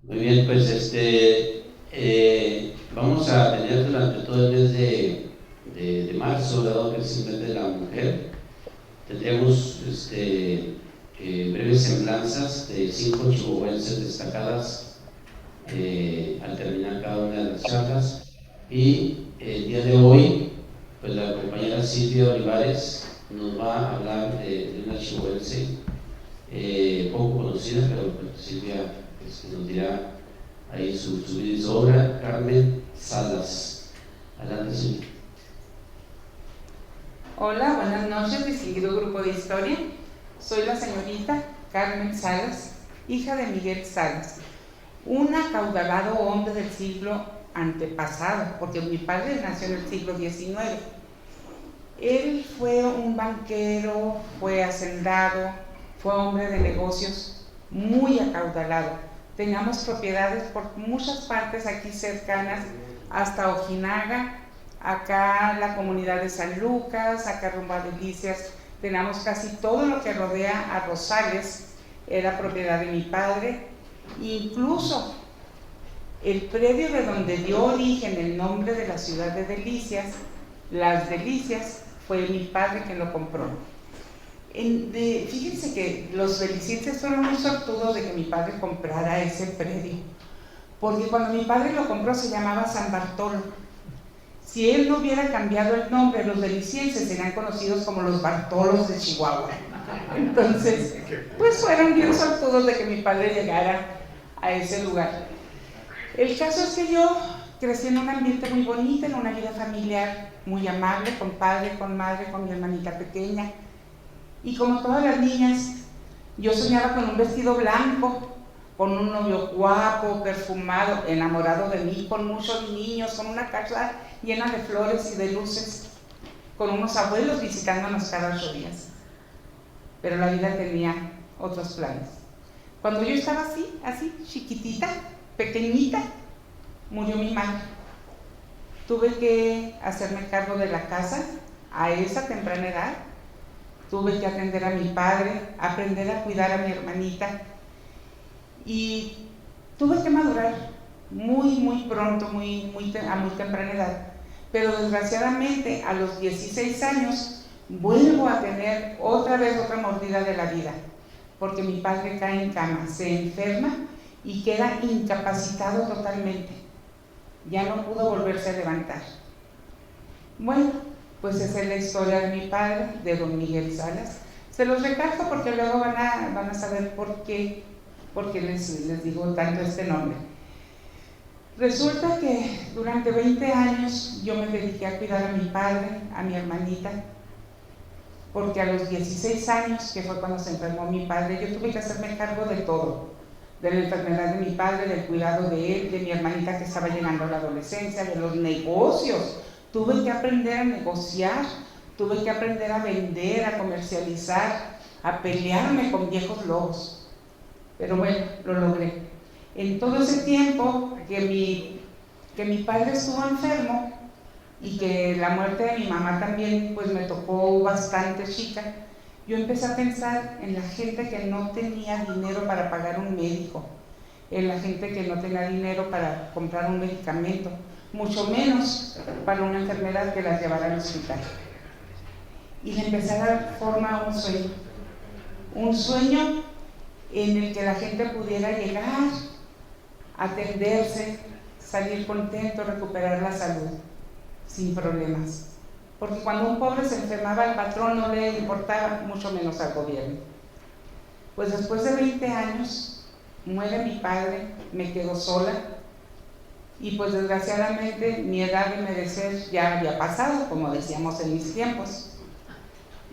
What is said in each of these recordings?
Muy bien, pues vamos a tener durante todo el mes de marzo, dado que es el mes de la mujer, tendremos breves semblanzas de 5 chihuahuenses destacadas al terminar cada una de las charlas. Y el día de hoy, pues la compañera Silvia Olivares nos va a hablar de una chihuahuense poco conocida, pero pues, Silvia nos dirá ahí su vida y su obra. Carmen Salas. Adelante, Silvia. Hola, buenas noches, distinguido grupo de historia. Soy la señorita Carmen Salas, hija de Miguel Salas, un acaudalado hombre del siglo antepasado, porque mi padre nació en el siglo XIX. Él fue un banquero, fue hacendado, fue hombre de negocios muy acaudalado. Teníamos propiedades por muchas partes aquí cercanas, hasta Ojinaga, acá la comunidad de San Lucas, acá rumbo a Delicias. Teníamos casi todo lo que rodea a Rosales, era propiedad de mi padre. Incluso el predio de donde dio origen el nombre de la ciudad de Delicias, Las Delicias, fue mi padre quien lo compró. Fíjense que los delicienses fueron muy sortudos de que mi padre comprara ese predio, porque cuando mi padre lo compró se llamaba San Bartolo. Si él no hubiera cambiado el nombre, los delicienses serían conocidos como los Bartolos de Chihuahua. Entonces, pues fueron bien sortudos de que mi padre llegara a ese lugar. El caso es que yo crecí en un ambiente muy bonito, en una vida familiar muy amable, con padre, con madre, con mi hermanita pequeña. Y como todas las niñas, yo soñaba con un vestido blanco, con un novio guapo, perfumado, enamorado de mí, con muchos niños, con una casa llena de flores y de luces, con unos abuelos visitándonos cada 8 días. Pero la vida tenía otros planes. Cuando yo estaba así, chiquitita, pequeñita, murió mi madre. Tuve que hacerme cargo de la casa a esa temprana edad. Tuve que atender a mi padre, aprender a cuidar a mi hermanita. Y tuve que madurar muy pronto, a muy temprana edad. Pero desgraciadamente a los 16 años vuelvo a tener otra vez otra mordida de la vida, porque mi padre cae en cama, se enferma y queda incapacitado totalmente. Ya no pudo volverse a levantar. Bueno, pues esa es la historia de mi padre, de don Miguel Salas. Se los recalco porque luego van a saber por qué les digo tanto este nombre. Resulta que durante 20 años yo me dediqué a cuidar a mi padre, a mi hermanita, porque a los 16 años, que fue cuando se enfermó mi padre, yo tuve que hacerme cargo de todo, de la enfermedad de mi padre, del cuidado de él, de mi hermanita que estaba llegando a la adolescencia, de los negocios. Tuve que aprender a negociar, tuve que aprender a vender, a comercializar, a pelearme con viejos lobos. Pero bueno, lo logré. En todo ese tiempo que mi padre estuvo enfermo y que la muerte de mi mamá también pues me tocó bastante chica, yo empecé a pensar en la gente que no tenía dinero para pagar un médico, en la gente que no tenía dinero para comprar un medicamento, mucho menos para una enfermedad que las llevara al hospital. Y le empecé a dar forma a un sueño en el que la gente pudiera llegar, atenderse, salir contento, recuperar la salud, sin problemas. Porque cuando un pobre se enfermaba, al patrón no le importaba, mucho menos al gobierno. Pues después de 20 años, muere mi padre, me quedo sola, y pues desgraciadamente mi edad de merecer ya había pasado, como decíamos en mis tiempos,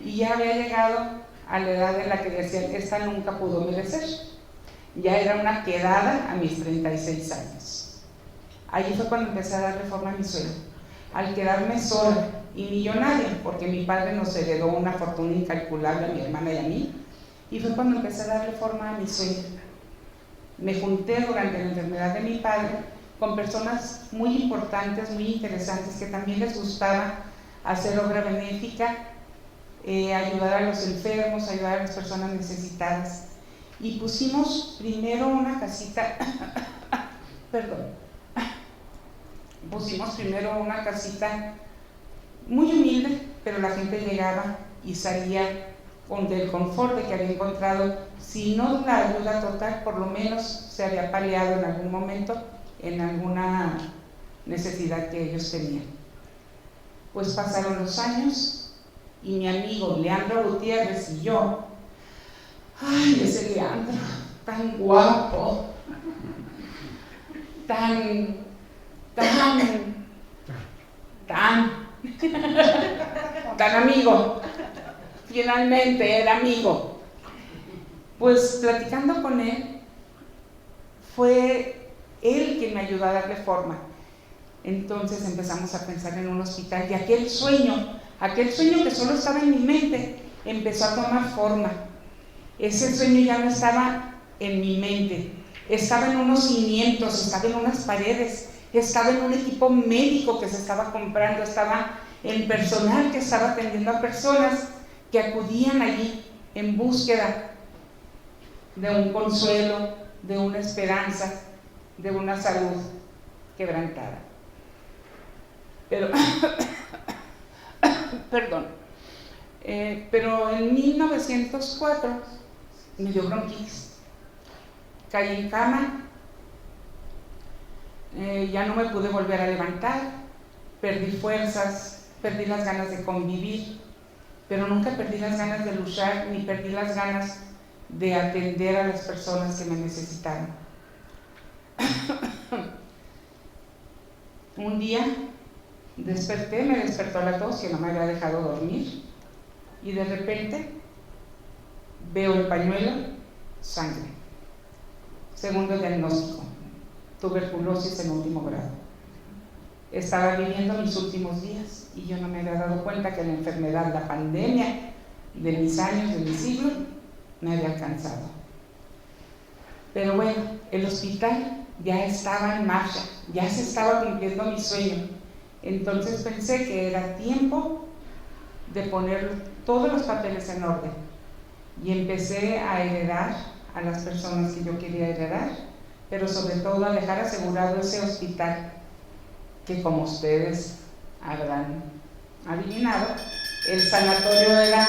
y ya había llegado a la edad en la que decían, esta nunca pudo merecer. Ya era una quedada a mis 36 años. Allí fue cuando empecé a darle forma a mi sueño. Al quedarme sola y millonaria, porque mi padre nos heredó una fortuna incalculable a mi hermana y a mí, y fue cuando empecé a darle forma a mi sueño. Me junté durante la enfermedad de mi padre con personas muy importantes, muy interesantes, que también les gustaba hacer obra benéfica, ayudar a los enfermos, ayudar a las personas necesitadas. y pusimos primero una casita, perdón, pusimos primero una casita muy humilde, pero la gente llegaba y salía con el confort de que había encontrado, si no la ayuda total, por lo menos se había paliado en algún momento en alguna necesidad que ellos tenían. Pues pasaron los años y mi amigo Leandro Gutiérrez y yo, ay, ese Leandro, tan guapo, tan amigo, finalmente era amigo. Pues platicando con él, fue él quien me ayudó a darle forma. Entonces empezamos a pensar en un hospital y aquel sueño que solo estaba en mi mente, empezó a tomar forma. Ese sueño ya no estaba en mi mente, estaba en unos cimientos, estaba en unas paredes, estaba en un equipo médico que se estaba comprando, estaba en personal que estaba atendiendo a personas que acudían allí en búsqueda de un consuelo, de una esperanza, de una salud quebrantada. Pero, perdón, pero en 1904 me dio bronquitis, caí en cama, ya no me pude volver a levantar, perdí fuerzas, perdí las ganas de convivir, pero nunca perdí las ganas de luchar, ni perdí las ganas de atender a las personas que me necesitaron. Un día me despertó la tos que no me había dejado dormir, y de repente veo el pañuelo, sangre. Segundo diagnóstico, tuberculosis en último grado. Estaba viviendo mis últimos días y yo no me había dado cuenta que la enfermedad, la pandemia de mis años, de mi siglo, me había alcanzado. Pero bueno, el hospital ya estaba en marcha, ya se estaba cumpliendo mi sueño. Entonces pensé que era tiempo de poner todos los papeles en orden y empecé a heredar a las personas que yo quería heredar, pero sobre todo a dejar asegurado ese hospital que, como ustedes habrán adivinado, el sanatorio era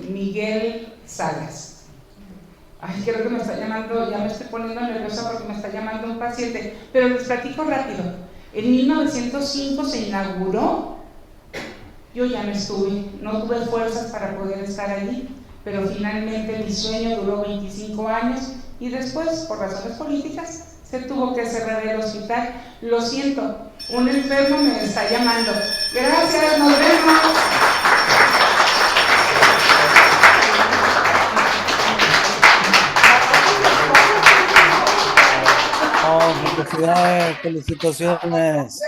Miguel Salas. Ay, creo que me está llamando, ya me estoy poniendo nerviosa porque me está llamando un paciente, pero les platico rápido. En 1905 se inauguró, yo ya no estuve, no tuve fuerzas para poder estar allí, pero finalmente mi sueño duró 25 años y después, por razones políticas, se tuvo que cerrar el hospital. Lo siento, un enfermo me está llamando. Gracias, nos vemos. Oh, felicidades, felicitaciones.